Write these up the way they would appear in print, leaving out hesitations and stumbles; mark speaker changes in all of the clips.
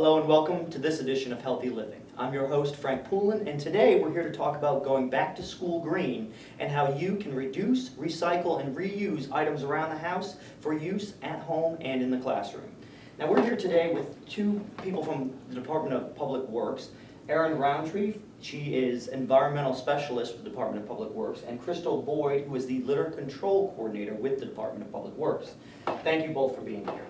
Speaker 1: Hello and welcome to this edition of Healthy Living. I'm your host, Frank Poulin, and today we're here to talk about going back to school green and how you can reduce, recycle, and reuse items around the house for use at home and in the classroom. Now we're here today with two people from the Department of Public Works, Erin Roundtree, she is Environmental Specialist for the Department of Public Works, and Crystal Boyd, who is the Litter Control Coordinator with the Department of Public Works. Thank you both for being here.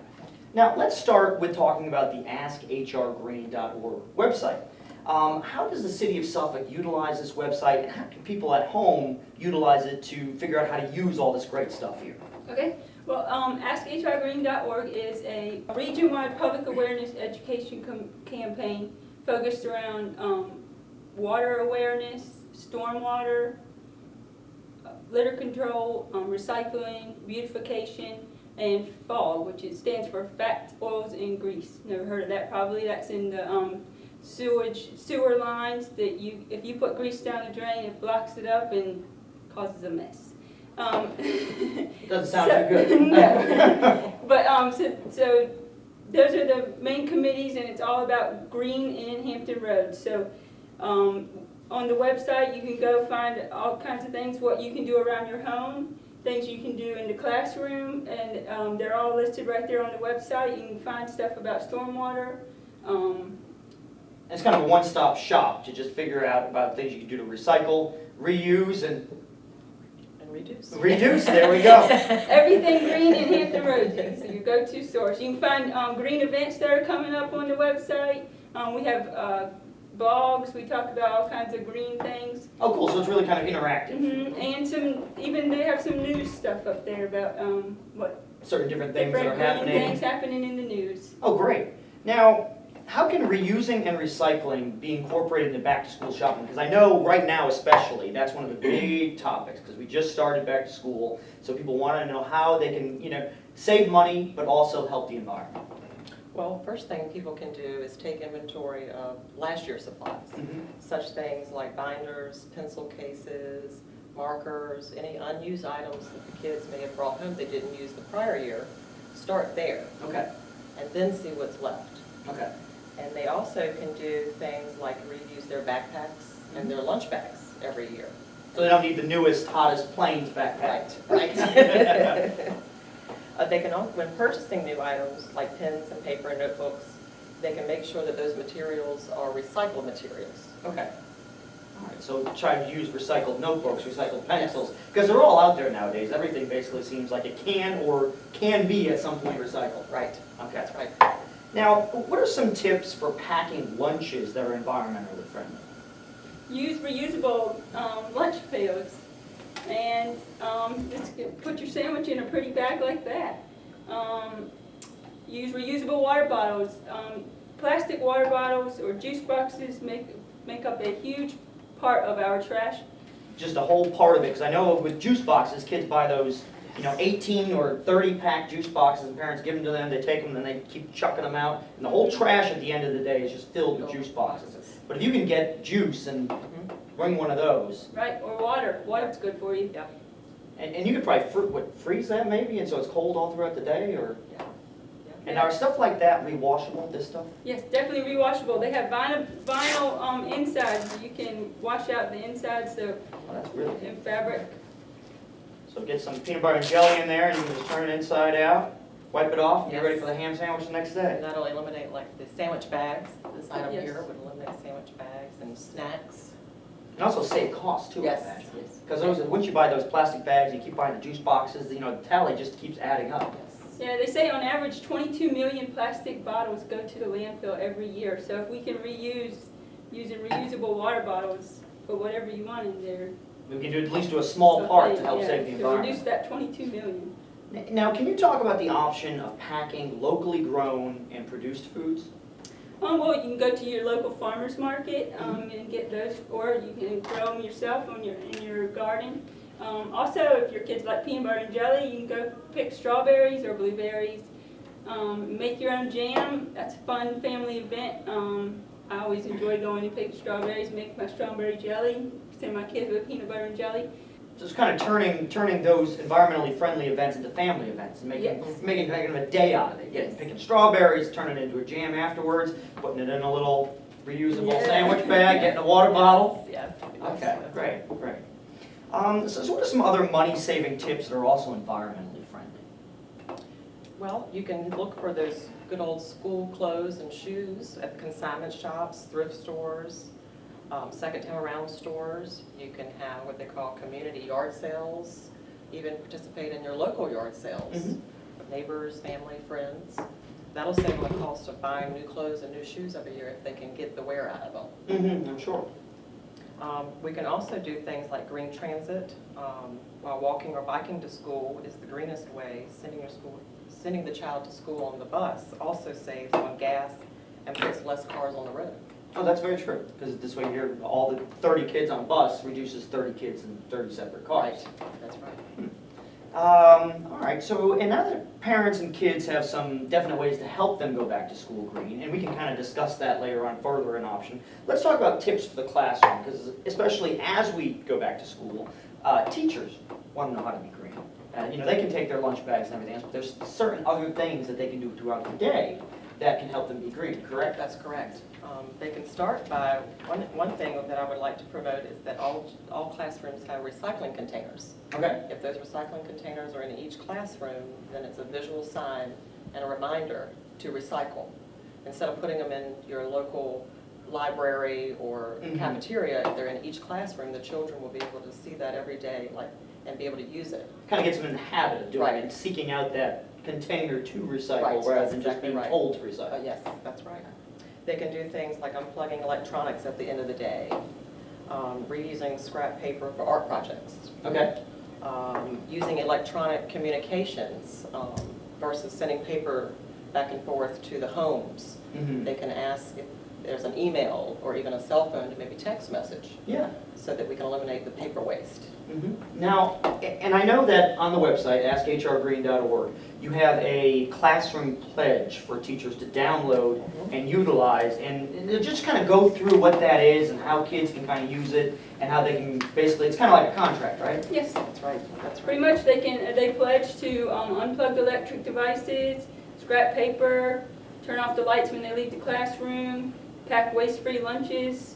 Speaker 1: Now let's start with talking about the AskHRGreenorg website. How does the City of Suffolk utilize this website, and how can people at home utilize it to figure out how to use all this great stuff here?
Speaker 2: Okay, well, AskHRGreen.org is a region-wide public awareness education campaign focused around water awareness, stormwater, litter control, recycling, beautification, and FOG, which stands for fats, oils, and grease. Never heard of that probably. That's in the sewer lines that if you put grease down the drain, it blocks it up and causes a mess.
Speaker 1: It doesn't sound too good.
Speaker 2: No. But so those are the main committees, and it's all about green in Hampton Roads. So on the website, you can go find all kinds of things, what you can do around your home, things you can do in the classroom, and they're all listed right there on the website. You can find stuff about stormwater.
Speaker 1: It's kind of a one-stop shop to just figure out about things you can do to recycle, reuse, and
Speaker 3: reduce.
Speaker 1: Reduce, there we go.
Speaker 2: Everything green in Hampton Roads is your go-to source. You can find green events that are coming up on the website. We have blogs. We talk about all kinds of green things.
Speaker 1: Oh, cool. So it's really kind of interactive.
Speaker 2: Mm-hmm. And they have some news stuff up there about what
Speaker 1: certain different things that are happening.
Speaker 2: Things happening in the news.
Speaker 1: Oh, great. Now, how can reusing and recycling be incorporated into back-to-school shopping? Because I know right now especially, that's one of the big topics, because we just started back to school, so people want to know how they can, save money, but also help the environment.
Speaker 3: Well, first thing people can do is take inventory of last year's supplies. Such things like binders, pencil cases, markers, any unused items that the kids may have brought home they didn't use the prior year. Start there.
Speaker 1: Okay.
Speaker 3: And then see what's left.
Speaker 1: Okay.
Speaker 3: And they also can do things like reuse their backpacks and their lunch bags every year.
Speaker 1: So they don't need the newest, hottest planes backpack.
Speaker 3: Right. They can also, when purchasing new items like pens and paper and notebooks, they can make sure that those materials are recycled materials.
Speaker 1: Okay. All right, so try to use recycled notebooks, recycled pencils, because they're all out there nowadays. Everything basically seems like it can or can be at some point recycled.
Speaker 3: Right.
Speaker 1: Okay.
Speaker 3: That's right.
Speaker 1: Now, what are some tips for packing lunches that are environmentally friendly?
Speaker 2: Use reusable lunch pails, and just put your sandwich in a pretty bag like that. Use reusable water bottles. Plastic water bottles or juice boxes make up a huge part of our trash.
Speaker 1: Just a whole part of it, because I know with juice boxes, kids buy those 18 or 30 pack juice boxes, and parents give them to them, they take them, and they keep chucking them out, and the whole trash at the end of the day is just filled with juice boxes. But if you can get juice and bring one of those.
Speaker 2: Right, or water. Water's good for you.
Speaker 3: Yep.
Speaker 1: And you could probably freeze that maybe, and so it's cold all throughout the day, or?
Speaker 3: Yeah.
Speaker 1: And are stuff like that rewashable, this stuff?
Speaker 2: Yes, definitely rewashable. They have vinyl insides. You can wash out the insides
Speaker 1: Oh, that's really
Speaker 2: in
Speaker 1: good.
Speaker 2: fabric.
Speaker 1: So get some peanut butter and jelly in there, and you can just turn it inside out, wipe it off, and get
Speaker 3: Yes.
Speaker 1: ready for the ham sandwich the next day.
Speaker 3: And that'll eliminate like the sandwich bags. This item
Speaker 2: Yes.
Speaker 3: here would eliminate sandwich bags and snacks.
Speaker 1: And also save costs too, I
Speaker 3: Yes.
Speaker 1: imagine.
Speaker 2: Yes.
Speaker 1: Because once you buy those plastic bags, you keep buying the juice boxes, the tally just keeps adding up.
Speaker 3: Yes.
Speaker 2: Yeah, they say on average 22 million plastic bottles go to the landfill every year. So if we can using reusable water bottles, put whatever you want in there.
Speaker 1: We can at least do a small part to help save the
Speaker 2: To
Speaker 1: environment.
Speaker 2: reduce that 22 million.
Speaker 1: Now, can you talk about the option of packing locally grown and produced foods?
Speaker 2: Well, you can go to your local farmer's market and get those, or you can grow them yourself in your garden. Also, if your kids like peanut butter and jelly, you can go pick strawberries or blueberries. Make your own jam. That's a fun family event. I always enjoy going and pick strawberries, make my strawberry jelly, send my kids with peanut butter and jelly.
Speaker 1: just kind of turning those environmentally friendly events into family events and making a day out of it. Picking strawberries, turning it into a jam afterwards, putting it in a little reusable sandwich bag, getting a water bottle.
Speaker 3: Yes.
Speaker 1: Okay, great. So what are some other money-saving tips that are also environmentally friendly?
Speaker 3: Well, you can look for those good old school clothes and shoes at consignment shops, thrift stores, second-time around stores. You can have what they call community yard sales, even participate in your local yard sales. Neighbors, family, friends. That'll save them the cost of buying new clothes and new shoes every year if they can get the wear out of them.
Speaker 1: I'm sure.
Speaker 3: We can also do things like green transit. While walking or biking to school is the greenest way. Sending the child to school on the bus also saves on gas and puts less cars on the road.
Speaker 1: Oh, that's very true, because this way here, all the 30 kids on a bus reduces 30 kids in 30 separate cars.
Speaker 3: Right, that's right.
Speaker 1: All right, so and now that parents and kids have some definite ways to help them go back to school green, and we can kind of discuss that later on further in option, let's talk about tips for the classroom, because especially as we go back to school, teachers want to know how to be green. You know, they can take their lunch bags and everything else, but there's certain other things that they can do throughout the day that can help them be green, correct?
Speaker 3: That's correct. They can start by, one thing that I would like to promote is that all classrooms have recycling containers.
Speaker 1: Okay.
Speaker 3: If those recycling containers are in each classroom, then it's a visual sign and a reminder to recycle. Instead of putting them in your local library or cafeteria, if they're in each classroom, the children will be able to see that every day and be able to use it.
Speaker 1: Kind of gets them in the habit of doing it and seeking out that container to recycle rather than just being told to recycle.
Speaker 3: Yes, that's right. They can do things like unplugging electronics at the end of the day, reusing scrap paper for art projects.
Speaker 1: Okay.
Speaker 3: Using electronic communications versus sending paper back and forth to the homes. They can ask if there's an email or even a cell phone to maybe text message.
Speaker 1: Yeah.
Speaker 3: So that we can eliminate the paper waste.
Speaker 1: Now, and I know that on the website, AskHRGreen.org, you have a classroom pledge for teachers to download and utilize, and just kind of go through what that is and how kids can kind of use it and how they can basically, it's kind of like a contract, right?
Speaker 2: Yes.
Speaker 3: That's right. That's right.
Speaker 2: Pretty much they pledge to unplug electric devices, scrap paper, turn off the lights when they leave the classroom, pack waste-free lunches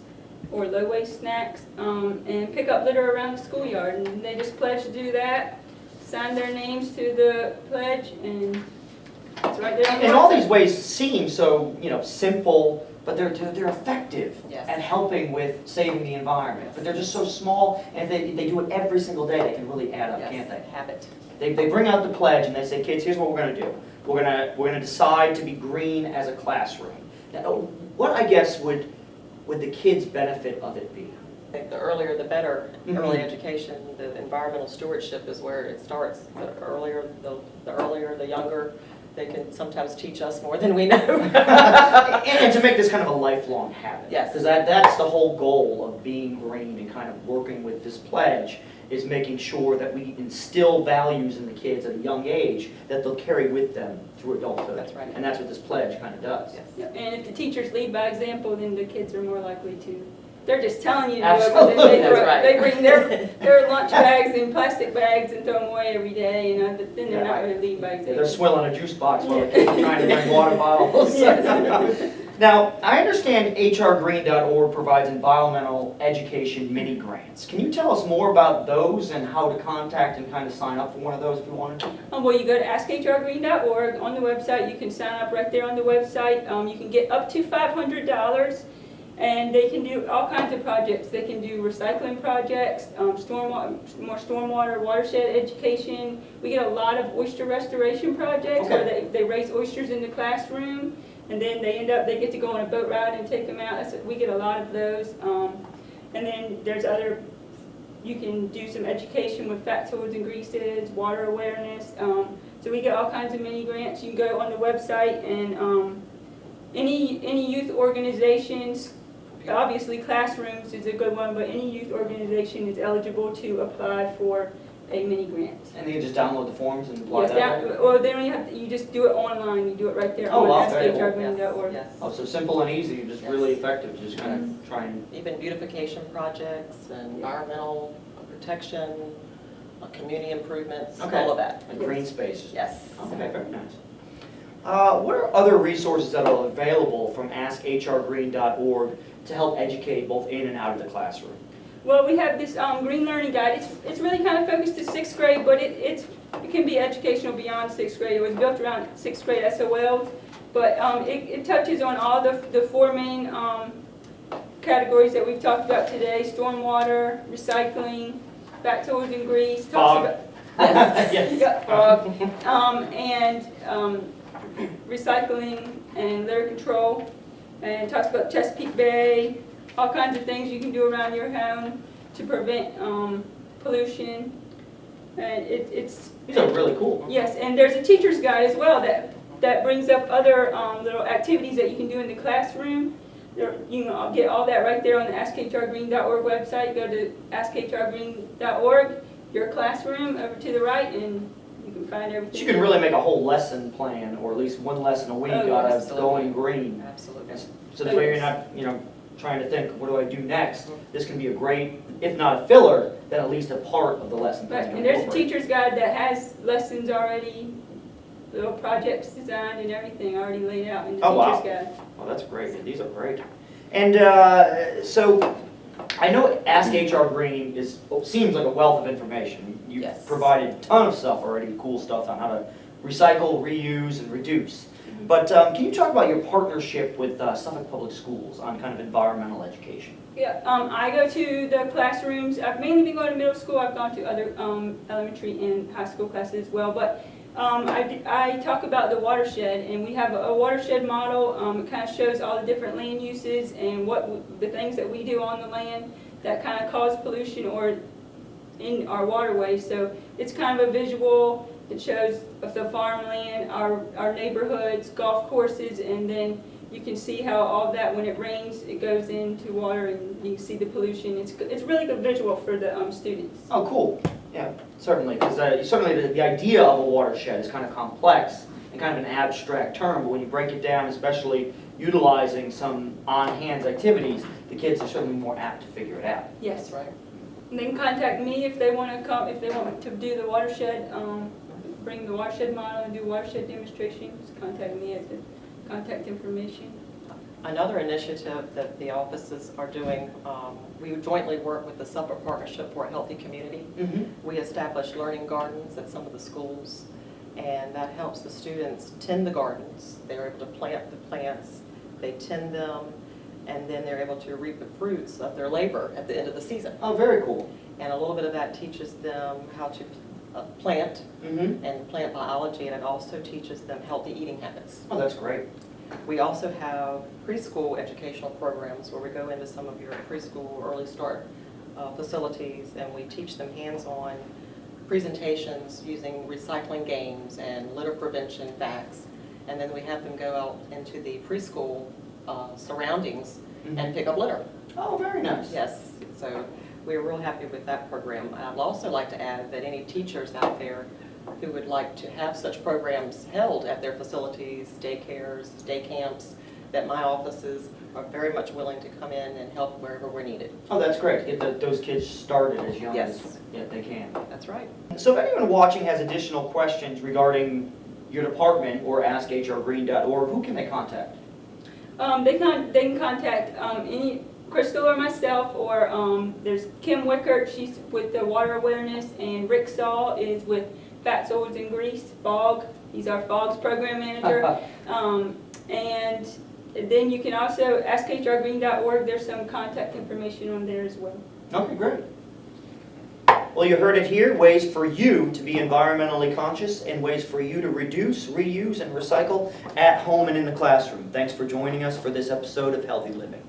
Speaker 2: or low-waste snacks, and pick up litter around the schoolyard. And they just pledge to do that, sign their names to the pledge, and it's right there on the
Speaker 1: And all
Speaker 2: website.
Speaker 1: these ways seem so, simple, but they're effective
Speaker 3: Yes.
Speaker 1: at helping with saving the environment. But they're just so small, and if they do it every single day, they can really add up, can't they?
Speaker 3: Habit.
Speaker 1: They bring out the pledge and they say, kids, here's what we're going to do. We're going to decide to be green as a classroom. Now, what, I guess, would the kids' benefit of it be?
Speaker 3: I think the earlier the better. Early education, the environmental stewardship is where it starts. The earlier, the younger. They can sometimes teach us more than we know.
Speaker 1: and to make this kind of a lifelong habit.
Speaker 3: Yes.
Speaker 1: Because that's the whole goal of being green and kind of working with this pledge, is making sure that we instill values in the kids at a young age that they'll carry with them through adulthood.
Speaker 3: That's right.
Speaker 1: And that's what this pledge kind of does.
Speaker 3: Yes.
Speaker 2: Yep. And if the teachers lead by example, then the kids are more likely to. They're just telling you to
Speaker 1: Absolutely.
Speaker 2: do it, but
Speaker 3: That's right.
Speaker 2: they bring their lunch bags in plastic bags and throw them away every day, and then they're not going to lead by example.
Speaker 1: They're swilling a juice box while the kids are trying to bring water bottles. Now, I understand HRGreen.org provides environmental education mini grants. Can you tell us more about those and how to contact and kind of sign up for one of those if you wanted to?
Speaker 2: Well, you go to AskHRGreen.org on the website. You can sign up right there on the website. You can get up to $500, and they can do all kinds of projects. They can do recycling projects, more stormwater, watershed education. We get a lot of oyster restoration projects where they raise oysters in the classroom. And then they get to go on a boat ride and take them out. We get a lot of those. And then there's you can do some education with fats, oils, and greases, water awareness. So we get all kinds of mini grants. You can go on the website and any youth organizations, obviously classrooms is a good one, but any youth organization is eligible to apply for a mini grant.
Speaker 1: And they can just download the forms and apply that way?
Speaker 2: Well, they don't even have to, you just do it online. You do it right there
Speaker 1: Oh,
Speaker 2: on
Speaker 1: wow, very cool.
Speaker 2: AskHRgreen.org.
Speaker 3: Yes.
Speaker 1: Oh, so simple and easy, just
Speaker 3: Yes.
Speaker 1: really effective, just kind of try and...
Speaker 3: Even beautification projects and environmental protection, community improvements,
Speaker 1: Okay.
Speaker 3: all of that.
Speaker 1: And green spaces.
Speaker 3: Yes.
Speaker 1: Okay, very nice. What are other resources that are available from AskHRGreen.org to help educate both in and out of the classroom?
Speaker 2: Well, we have this Green Learning Guide. It's really kind of focused to 6th grade, but it can be educational beyond 6th grade. It was built around 6th grade SOLs, but it touches on all the 4 main categories that we've talked about today: stormwater, recycling, fat oils and grease.
Speaker 1: Fog.
Speaker 2: Yes. Yeah, fog. And recycling and litter control, and talks about Chesapeake Bay, all kinds of things you can do around your home to prevent pollution. And it's
Speaker 1: These are really cool.
Speaker 2: yes, and there's a teacher's guide as well that brings up other little activities that you can do in the classroom. You can get all that right there on the AskHRGreen.org website. Go to AskHRGreen.org, your classroom over to the right, and you can find everything.
Speaker 1: You can really make a whole lesson plan, or at least one lesson a week
Speaker 2: Oh,
Speaker 1: out of
Speaker 3: absolutely.
Speaker 1: going green.
Speaker 3: Absolutely.
Speaker 1: So that way you're not, trying to think, what do I do next? This can be a great, if not a filler, then at least a part of the lesson
Speaker 2: Right,
Speaker 1: plan.
Speaker 2: and there's a teacher's guide that has lessons already, little projects designed and everything already laid out in the
Speaker 1: Oh, wow.
Speaker 2: teacher's guide.
Speaker 1: Well, that's great. These are great. And so I know Ask HR Green seems like a wealth of information. You've
Speaker 3: Yes.
Speaker 1: provided a ton of stuff already, cool stuff on how to recycle, reuse, and reduce. But can you talk about your partnership with Suffolk Public Schools on kind of environmental education?
Speaker 2: Yeah, I go to the classrooms. I've mainly been going to middle school. I've gone to other elementary and high school classes as well. But I talk about the watershed, and we have a watershed model. It kind of shows all the different land uses and the things that we do on the land that kind of cause pollution or in our waterways. So it's kind of a visual. It shows the farmland, our neighborhoods, golf courses, and then you can see how all that, when it rains, it goes into water, and you can see the pollution. It's really good visual for the students.
Speaker 1: Oh, cool. Yeah, certainly. Because certainly the idea of a watershed is kind of complex and kind of an abstract term, but when you break it down, especially utilizing some on-hands activities, the kids are certainly more apt to figure it out.
Speaker 2: Yes.
Speaker 3: That's right.
Speaker 2: And they can contact me if they want to come, if they want to do the watershed, bring the watershed model and do watershed demonstrations. Contact me at the contact information.
Speaker 3: Another initiative that the offices are doing, we jointly work with the Suffolk Partnership for a Healthy Community.
Speaker 1: Mm-hmm.
Speaker 3: We establish learning gardens at some of the schools, and that helps the students tend the gardens. They're able to plant the plants, they tend them, and then they're able to reap the fruits of their labor at the end of the season.
Speaker 1: Oh, very cool.
Speaker 3: And a little bit of that teaches them how to plant
Speaker 1: Mm-hmm.
Speaker 3: and plant biology, and it also teaches them healthy eating habits.
Speaker 1: Oh, that's great.
Speaker 3: We also have preschool educational programs where we go into some of your preschool early start facilities, and we teach them hands-on presentations using recycling games and litter prevention facts, and then we have them go out into the preschool surroundings and pick up litter.
Speaker 1: Oh, very nice.
Speaker 3: Yes, so we're real happy with that program. I'd also like to add that any teachers out there who would like to have such programs held at their facilities, daycares, day camps, that my offices are very much willing to come in and help wherever we're needed.
Speaker 1: Oh, that's great. Get those kids started as young
Speaker 3: Yes.
Speaker 1: as they can.
Speaker 3: That's right.
Speaker 1: So if anyone watching has additional questions regarding your department or AskHRGreen.org, who can they contact?
Speaker 2: They can contact any Crystal or myself, or there's Kim Wickert. She's with the water awareness, and Rick Stahl is with Fat Oils and Grease, FOG. He's our FOG's program manager. And then you can also AskHRGreen.org. There's some contact information on there as well.
Speaker 1: Okay, great. Well, you heard it here, ways for you to be environmentally conscious and ways for you to reduce, reuse, and recycle at home and in the classroom. Thanks for joining us for this episode of Healthy Living.